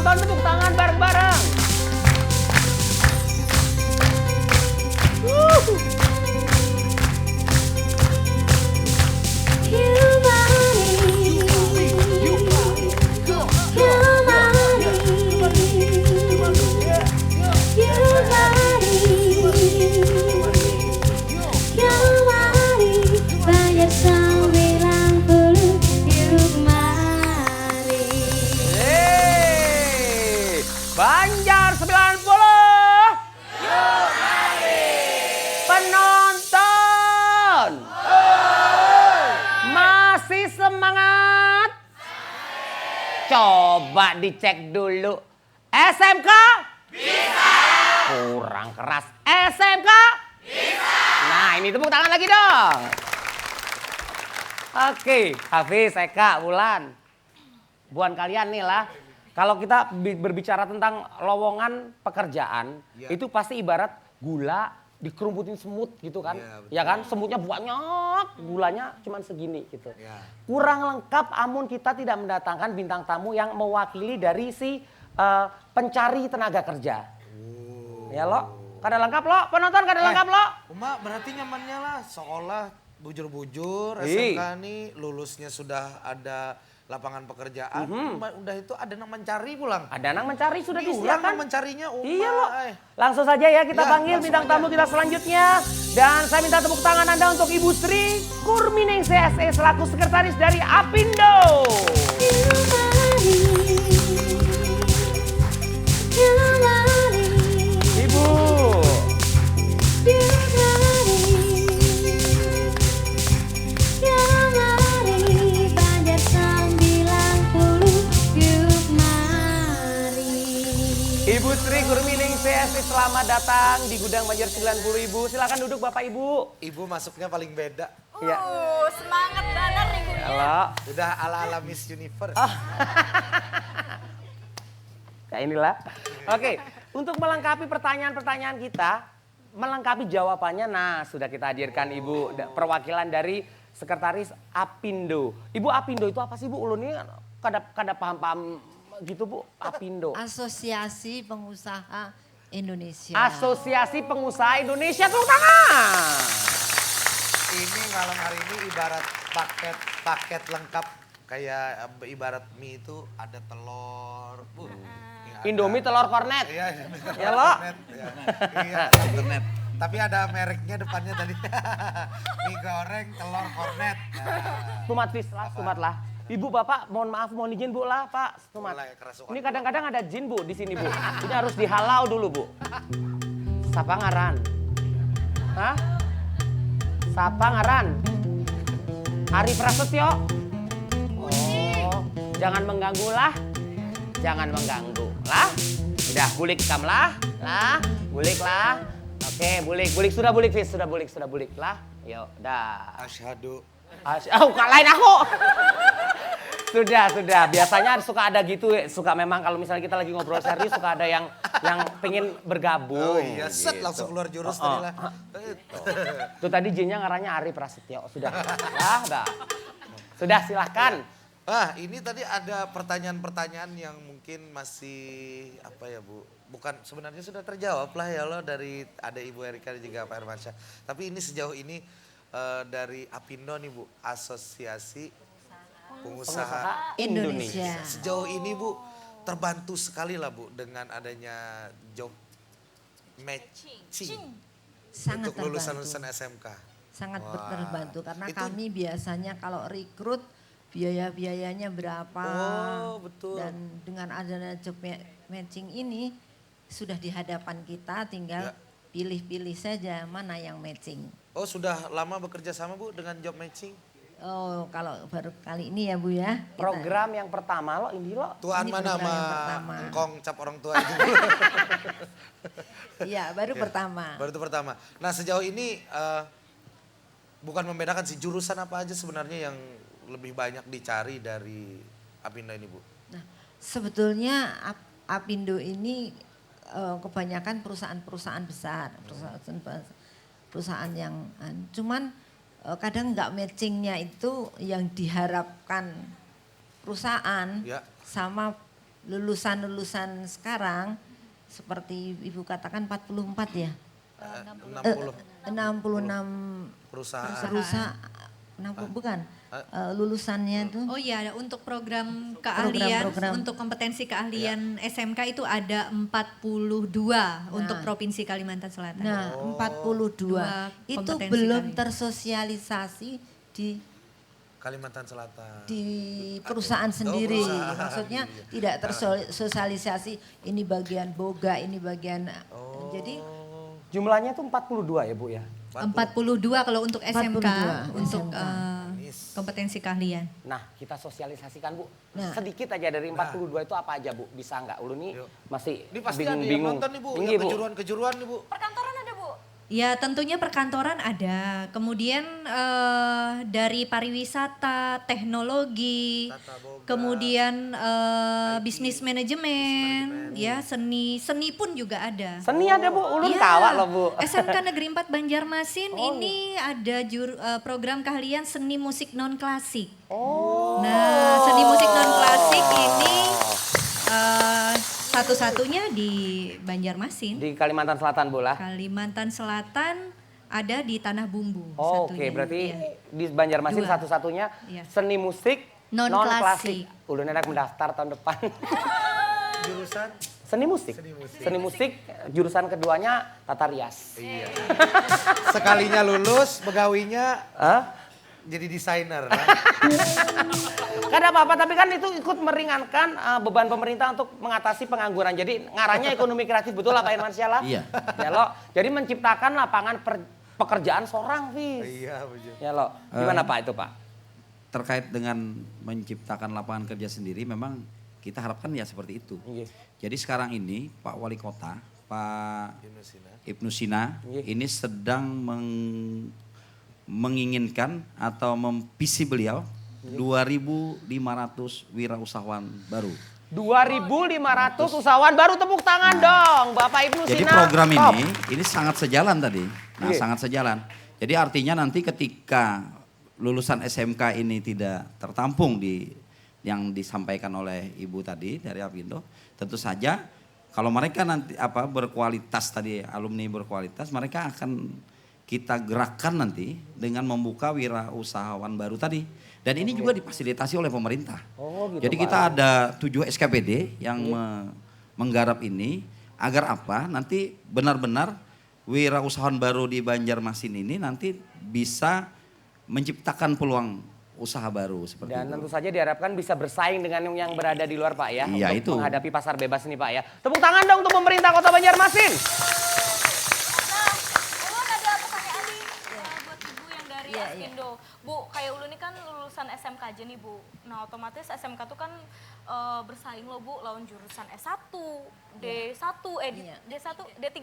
penonton tepuk tangan bareng-bareng. Banjar 90. Yuk mari. Penonton. Masih semangat? Coba dicek dulu. SMK? Bisa. Kurang keras. SMK? Bisa. Nah ini tepuk tangan lagi dong. Oke, Hafiz, Eka, Wulan. Buat kalian nih lah. Kalau kita berbicara tentang lowongan pekerjaan, itu pasti ibarat gula dikerumputin semut gitu kan. Ya kan, semutnya banyak, gulanya cuma segini gitu. Kurang lengkap amun kita tidak mendatangkan bintang tamu yang mewakili dari si pencari tenaga kerja. Ya lo, kada lengkap lo, penonton kada lengkap lo. Uma berarti nyamannya lah sekolah bujur-bujur, SMK nih lulusnya sudah ada lapangan pekerjaan, udah itu ada yang mencari pulang. Ada yang mencari sudah Orang disediakan. mencarinya Iya loh. Langsung saja ya kita panggil bintang tamu kita selanjutnya. Dan saya minta tepuk tangan Anda untuk Ibu Sri Kurmining CSE selaku sekretaris dari Apindo. Ibu. Ibu Sri Kurmining CSI selamat datang di Gudang Banjar 90 Ibu. Silakan duduk Bapak Ibu. Ibu masuknya paling beda. Iya. Semangat banget ibunya. Halo. Udah ala-ala Miss Universe. Ya inilah. Oke, untuk melengkapi pertanyaan-pertanyaan kita, melengkapi jawabannya, nah sudah kita hadirkan Ibu perwakilan dari Sekretaris Apindo. Ibu Apindo itu apa sih Bu? Ulun ini kada paham-paham gitu Bu, Apindo. Asosiasi Pengusaha Indonesia. Asosiasi Pengusaha Indonesia, tepuk tangan. Ini malam hari ini ibarat paket lengkap kayak ibarat mie itu ada telur. Indomie telur kornet. Iya, Ya lo. Iya, internet. Tapi ada mereknya depannya tadi. Mie goreng telur kornet. Tumat fis lah, tumat lah. Ibu bapak mohon maaf mohon izin Bu lah Pak tumat. Ini kadang-kadang ada jin Bu di sini Bu. Ini harus dihalau dulu Bu. Sapa ngaran? Hah? Sapa ngaran? Ari Prasetyo? Oh, jangan mengganggu lah. Jangan mengganggu lah. Udah bulik kam lah. Lah, bulik lah. Oke, bulik sudah bulik fis, sudah bulik lah. Yuk, dah. Asyhadu. Oh, kalahin aku. Sudah. Biasanya suka ada gitu, suka memang kalau misalnya kita lagi ngobrol serius suka ada yang pengen bergabung. Oh iya, set gitu. langsung keluar jurus tadi lah. Tuh tadi jinnya ngarannya Ari Prasetyo. Sudah. Dah. Sudah silahkan. Ini tadi ada pertanyaan-pertanyaan yang mungkin masih apa ya Bu? Bukan sebenarnya sudah terjawab lah ya lo dari ada Ibu Erika dan juga Pak Hermansyah. Tapi ini sejauh ini dari Apindo nih Bu, Asosiasi Pengusaha Indonesia. Sejauh ini Bu terbantu sekali lah Bu dengan adanya job matching Sangat untuk lulusan-lulusan terbantu. SMK. Sangat Wah. terbantu karena Itu- kami biasanya kalau rekrut biaya-biayanya berapa. Oh, betul. Dan dengan adanya job matching ini sudah di hadapan kita tinggal pilih-pilih saja mana yang matching. Oh sudah lama bekerja sama Bu dengan job matching? Oh kalau baru kali ini ya Bu ya. kita- Program yang pertama lo ini lo. Tuan Ini mana program yang sama pertama. engkong cap orang tua itu? Iya baru pertama. Baru itu pertama. Nah sejauh ini bukan membedakan sih jurusan apa aja sebenarnya yang lebih banyak dicari dari Apindo ini Bu? Nah, sebetulnya Apindo ini kebanyakan perusahaan-perusahaan besar, perusahaan yang cuman kadang nggak matchingnya itu yang diharapkan perusahaan Ya. sama lulusan-lulusan sekarang seperti Ibu katakan 44 ya. 60 66 perusahaan. 60 bukan. Lulusannya itu. Oh iya, untuk program keahlian, Program. untuk kompetensi keahlian SMK itu ada 42 untuk Provinsi Kalimantan Selatan. Nah, 42 itu kompetensi belum kali. tersosialisasi di Kalimantan Selatan. perusahaan sendiri. perusahaan. Maksudnya tidak tersosialisasi ini bagian boga, ini bagian jadi Jumlahnya tuh 42 ya Bu ya? 42 kalau untuk SMK, 42 untuk SMK. kompetensi keahlian. Nah, kita sosialisasikan Bu. Nah. Sedikit aja dari 42 itu apa aja Bu? Bisa nggak? Ulu nih Yuk. masih Ini pasti ada yang bingung-bingung. nonton nih Bu, Ini, yang Bu. kejuruan-kejuruan nih Bu. Perkantoran ada Bu? Ya tentunya perkantoran ada, kemudian dari pariwisata, teknologi, Tata boga, kemudian bisnis manajemen, ya seni pun juga ada. Seni ada Bu, ulun Iya, kawak loh Bu. SMK Negeri 4 Banjarmasin ini ada program keahlian seni musik non klasik. Nah, seni musik non klasik ini satu-satunya di Banjarmasin. Di Kalimantan Selatan Bu lah. Kalimantan Selatan ada di Tanah Bumbu. Oh, oke, satunya. berarti Iya. di Banjarmasin Dua. satu-satunya Iya. seni musik Non non-klasik. klasik. Ulun enak mendaftar tahun depan. Jurusan Seni musik. Seni musik jurusan keduanya tata rias. Iya. Sekalinya lulus, begawinya Hah? jadi desainer. Gak ada apa-apa, tapi kan itu ikut meringankan beban pemerintah untuk mengatasi pengangguran. Jadi ngaranya ekonomi kreatif, betul lah Pak Irman Syala? Iya. Ya lo, jadi menciptakan lapangan pekerjaan seorang, Fis. Iya, betul. Ya lo, gimana Pak itu Pak? Terkait dengan menciptakan lapangan kerja sendiri memang kita harapkan ya seperti itu. Iya. Jadi sekarang ini Pak Wali Kota, Pak Yunusina. Ibnu Sina Iya. ini sedang menginginkan atau visi beliau 2.500 wirausahawan baru. 2.500 usahawan baru, tepuk tangan dong Bapak Ibnu Sina. Jadi program Top. ini sangat sejalan tadi. Nah, Iya. sangat sejalan. Jadi artinya nanti ketika lulusan SMK ini tidak tertampung di yang disampaikan oleh Ibu tadi dari Apindo, tentu saja kalau mereka nanti berkualitas tadi, alumni berkualitas, mereka akan kita gerakkan nanti dengan membuka wirausahawan baru tadi. Dan ini juga difasilitasi oleh pemerintah. Oh, gitu, Jadi Pak. kita ada 7 SKPD yang menggarap ini agar apa? Nanti benar-benar wirausahawan baru di Banjarmasin ini nanti bisa menciptakan peluang usaha baru seperti Dan itu. tentu saja diharapkan bisa bersaing dengan yang berada di luar Pak ya. Iya, untuk itu. menghadapi pasar bebas ini Pak ya. Tepuk tangan dong untuk pemerintah Kota Banjarmasin. Nah, Ulun ada pertanyaan nih buat Ibu yang dari Iya, Aspindo. Bu, kayak Ulun ini kan lulusan SMK aja nih Bu. Nah otomatis SMK tuh kan bersaing loh Bu lawan jurusan S1, D1, Iya. D1, D3.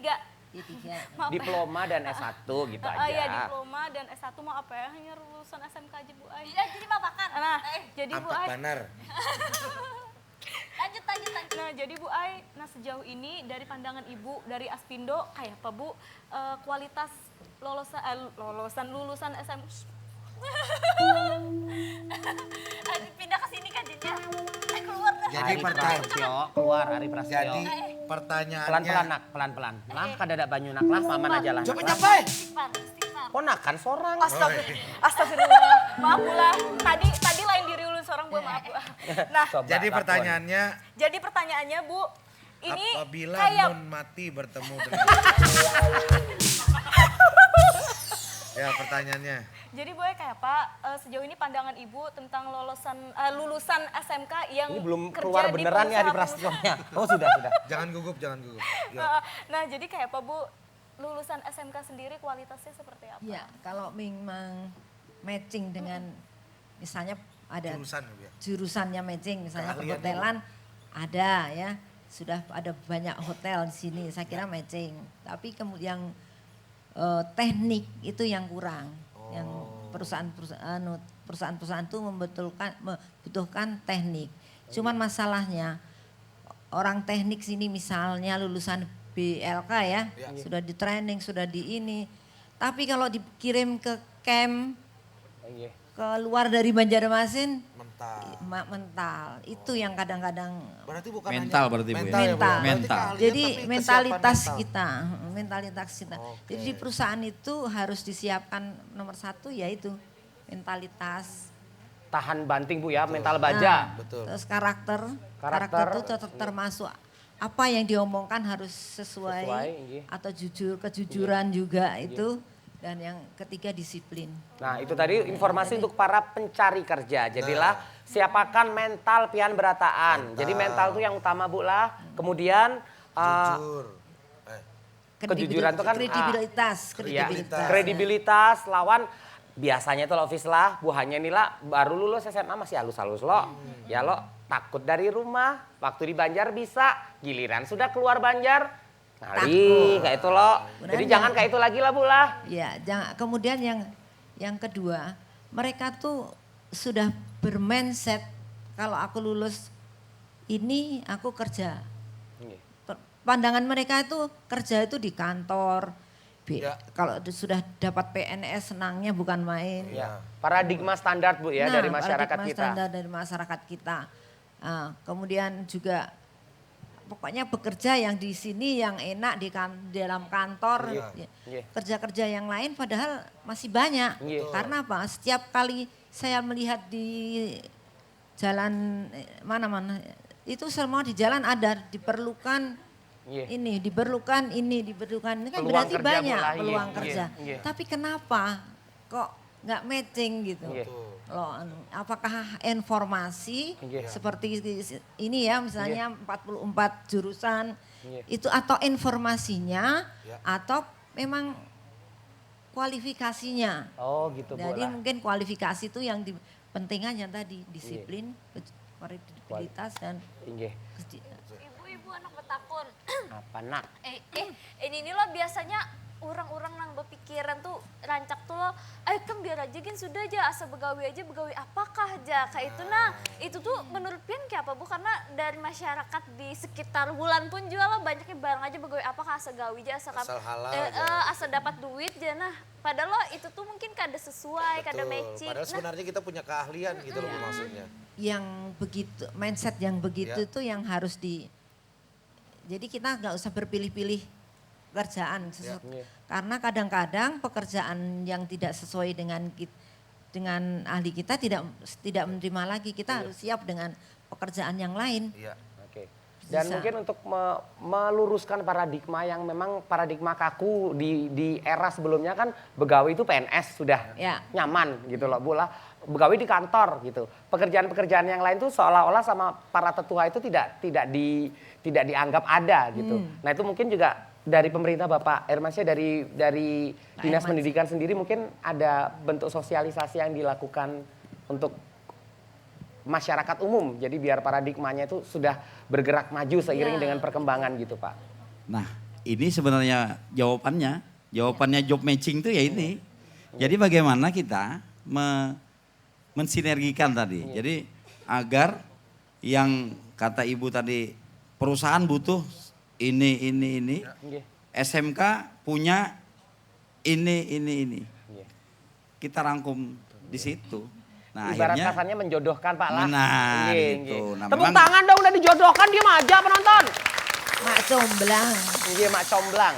D3. Maaf ya. Diploma dan S1 gitu aja. Iya diploma dan S1 mau apa ya, hanya lulusan SMK aja Bu Ai. Iya, jadi mapakan. Nah, jadi Bu Ampak Ai. banar. Lanjut. Nah, jadi Bu Ai, nah sejauh ini dari pandangan Ibu dari Aspindo kayak apa Bu kualitas lulusan SM pindah ke sini kan jadinya keluar dah. Jadi Ari Prasetyo, keluar Ari Prasetyo. Jadi pertanyaannya. Pelan-pelan nak, pelan-pelan. Nah, kadada banyu nak lah, paman aja lah. Coba nak. capai. Istighfar. Ponakan sorang. Astagfirullah. Maaf Bu lah. Tadi lain diri ulun seorang Bu, maaf Bu. Nah, Coba, Jadi lakon. pertanyaannya, jadi pertanyaannya Bu, ini apabila kayak nun mati bertemu dengan. Ya pertanyaannya. jadi Bu kayak apa sejauh ini pandangan Ibu tentang lulusan SMK yang Ini belum kerja keluar di beneran ya di pengusaha- Prasetyonya. Oh sudah. Jangan gugup, jangan gugup. Ya. Nah, jadi kayak apa Bu? Lulusan SMK sendiri kualitasnya seperti apa? Ya, kalau memang matching dengan misalnya ada Jurusan ya. jurusannya matching, misalnya Keahliannya. perhotelan ada ya, sudah ada banyak hotel di sini, saya kira matching. Tapi kemudian teknik itu yang kurang, yang perusahaan-perusahaan itu membutuhkan teknik. Cuman masalahnya orang teknik sini misalnya lulusan BLK ya, sudah di training, sudah di ini. Tapi kalau dikirim ke camp Iya. keluar dari Banjarmasin, mental. Itu yang kadang-kadang Berarti bukan Mental hanya berarti, Bu, ya? mental. Ya, Bu, ya? mental. Berarti Mental. keahlian Jadi tapi mentalitas kesiapan mental. kita, mentalitas kita. Jadi di perusahaan itu harus disiapkan nomor satu yaitu mentalitas. Tahan banting Bu ya, mental baja. Betul. Terus karakter Karakter. itu termasuk apa yang diomongkan harus sesuai, Sesuai, iya. atau jujur, kejujuran juga itu. Dan yang ketiga disiplin. Nah itu tadi informasi untuk para pencari kerja. Jadilah siapakan mental pian berataan. Jadi mental itu yang utama Bu lah. Kemudian Jujur. kejujuran itu kan, kredibilitas, ya, kredibilitas. kredibilitas lawan biasanya itu lo office lah, Bu hanya inilah baru lulus SMA masih halus-halus lo. Ya lo takut dari rumah, waktu di Banjar bisa, giliran sudah keluar Banjar. Ngali kayak itu lo. Jadi Benar, jangan kayak itu lagi lah Bu lah. Ya, kemudian yang kedua, mereka tuh sudah bermindset kalau aku lulus ini aku kerja. Pandangan mereka itu kerja itu di kantor. Ya. Kalau sudah dapat PNS senangnya bukan main. Ya. Paradigma standar Bu ya dari masyarakat paradigma kita. standar dari masyarakat kita. Kemudian juga pokoknya bekerja yang di sini yang enak dalam kantor. Iya. Ya. Iya. Kerja-kerja yang lain padahal masih banyak. Iya. Karena apa? Setiap kali saya melihat di jalan mana-mana itu semua di jalan ada diperlukan Iya. ini, diperlukan ini kan Peluang berarti kerja banyak mulai, peluang iya, kerja. iya. Tapi kenapa kok nggak matching gitu? Iya. Loh, apakah informasi Iya. seperti ini ya misalnya 44 jurusan Iya. itu atau informasinya Iya. atau memang kualifikasinya? Oh gitu Bu Jadi lah. mungkin kualifikasi itu yang pentingannya tadi disiplin, kredibilitas dan Iya. Ibu-ibu anak betakun. Apa nak? Ini lo biasanya orang-orang nang berpikiran tuh rancak tuh lo, kan biar aja kan sudah aja asa begawi aja begawi apakah aja kayak itu nah itu tuh menurut Pian kayak apa Bu karena dari masyarakat di sekitar Wulan pun juga lo banyaknya barang aja begawi apakah asa gawi aja asa Asal halal aja. asa dapat duit aja nah padahal lo itu tuh mungkin kada sesuai kada Betul. matching Padahal nah sebenarnya kita punya keahlian gitu loh Bu, maksudnya. yang begitu mindset yang begitu Ya. itu yang harus jadi kita nggak usah berpilih-pilih pekerjaan Iya. karena kadang-kadang pekerjaan yang tidak sesuai dengan ahli kita tidak menerima lagi kita harus siap dengan pekerjaan yang lain. Iya. Oke. Dan Bisa. mungkin untuk meluruskan paradigma yang memang paradigma kaku di era sebelumnya kan begawi itu PNS sudah Ya. nyaman gitu loh Bu lah. Begawi di kantor gitu. Pekerjaan-pekerjaan yang lain tuh seolah-olah sama para tetua itu tidak dianggap ada gitu. Nah itu mungkin juga dari pemerintah Bapak Hermansyah dari Dinas Hermansyah. Pendidikan sendiri mungkin ada bentuk sosialisasi yang dilakukan untuk masyarakat umum. Jadi biar paradigmanya itu sudah bergerak maju seiring dengan perkembangan gitu Pak. Nah, ini sebenarnya jawabannya job matching itu ya ini. Jadi bagaimana kita mensinergikan tadi. Jadi agar yang kata Ibu tadi perusahaan butuh ini. Iya. SMK punya ini. Iya. Kita rangkum di situ. Nah, Ibarat akhirnya kasarnya menjodohkan Pak lah. Benar, Iya, gitu. iya. Nah, Tepuk memang- tangan dong udah dijodohkan diam aja penonton. Mak comblang. Iya Mak Comblang.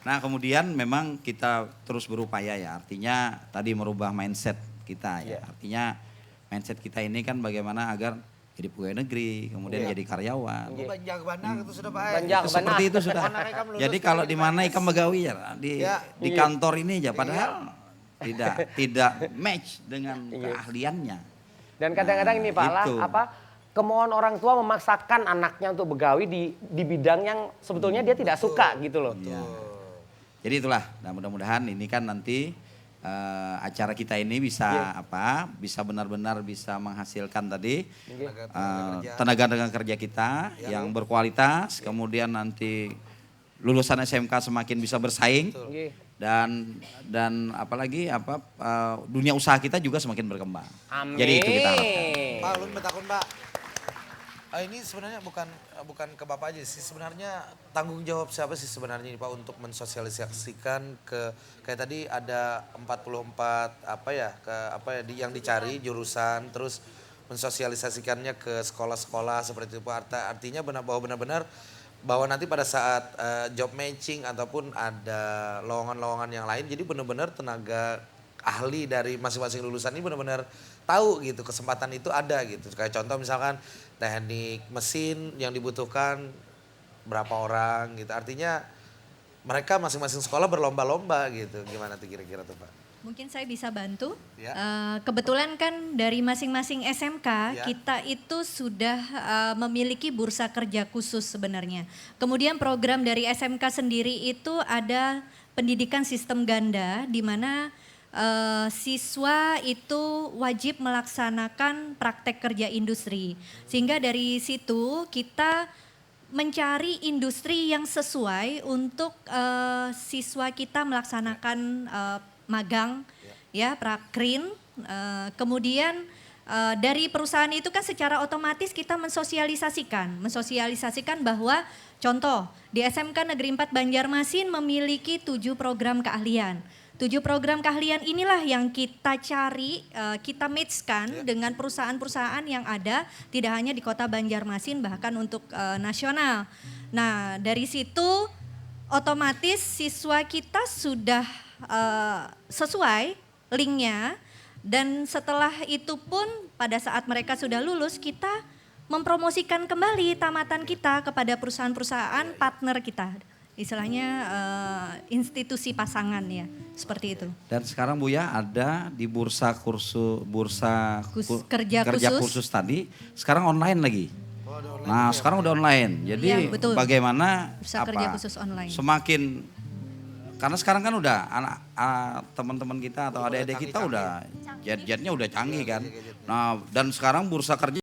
Nah, kemudian memang kita terus berupaya ya. Artinya tadi merubah mindset kita ya. Iya. Artinya mindset kita ini kan bagaimana agar jadi pegawai negeri, kemudian jadi karyawan. Iya. Banjak banang itu sudah Pak. Banjak Itu seperti itu sudah. Mana rekam lulus, Jadi kalau kita di mana PNS. ikam begawi ya di Ya. di Iya. kantor ini aja padahal tidak match dengan Iya. keahliannya. Dan kadang-kadang ini Pak lah itu. kemauan orang tua memaksakan anaknya untuk begawi di bidang yang sebetulnya dia tidak suka gitu loh. Ya. Jadi itulah. Nah, mudah-mudahan ini kan nanti acara kita ini bisa bisa benar-benar bisa menghasilkan tadi tenaga kerja kita yang berkualitas, kemudian nanti lulusan SMK semakin bisa bersaing Iya. dan apalagi dunia usaha kita juga semakin berkembang. Amin. Jadi itu kita harapkan. Pak, ulun betakun Pak. Ini sebenarnya bukan ke Bapak aja sih, sebenarnya tanggung jawab siapa sih sebenarnya nih Pak untuk mensosialisasikan kayak tadi ada 44 yang dicari jurusan, terus mensosialisasikannya ke sekolah-sekolah seperti itu Pak. Artinya benar-benar bahwa nanti pada saat job matching ataupun ada lowongan-lowongan yang lain, jadi benar-benar tenaga ahli dari masing-masing lulusan ini benar-benar tahu gitu kesempatan itu ada gitu. Kayak contoh misalkan teknik mesin yang dibutuhkan berapa orang gitu. Artinya mereka masing-masing sekolah berlomba-lomba gitu. Gimana tuh kira-kira tuh Pak? Mungkin saya bisa bantu. Ya. Kebetulan kan dari masing-masing SMK Ya. kita itu sudah memiliki bursa kerja khusus sebenarnya. Kemudian program dari SMK sendiri itu ada pendidikan sistem ganda di mana siswa itu wajib melaksanakan praktek kerja industri. Sehingga dari situ kita mencari industri yang sesuai untuk siswa kita melaksanakan magang, ya prakrin. Kemudian dari perusahaan itu kan secara otomatis kita mensosialisasikan bahwa contoh di SMK Negeri 4 Banjarmasin memiliki 7 program keahlian. 7 program keahlian inilah yang kita cari, kita matchkan dengan perusahaan-perusahaan yang ada, tidak hanya di kota Banjarmasin bahkan untuk nasional. Nah dari situ otomatis siswa kita sudah sesuai linknya dan setelah itu pun pada saat mereka sudah lulus kita mempromosikan kembali tamatan kita kepada perusahaan-perusahaan partner kita. Istilahnya institusi pasangan ya, seperti itu. Dan sekarang Buya ada di kerja kursus tadi, sekarang online lagi. Nah sekarang udah online, jadi Ya, betul. bagaimana Bursa kerja khusus online. semakin, karena sekarang kan udah teman-teman kita atau adik-adik kita udah jet-jetnya udah canggih kan. Nah dan sekarang bursa kerja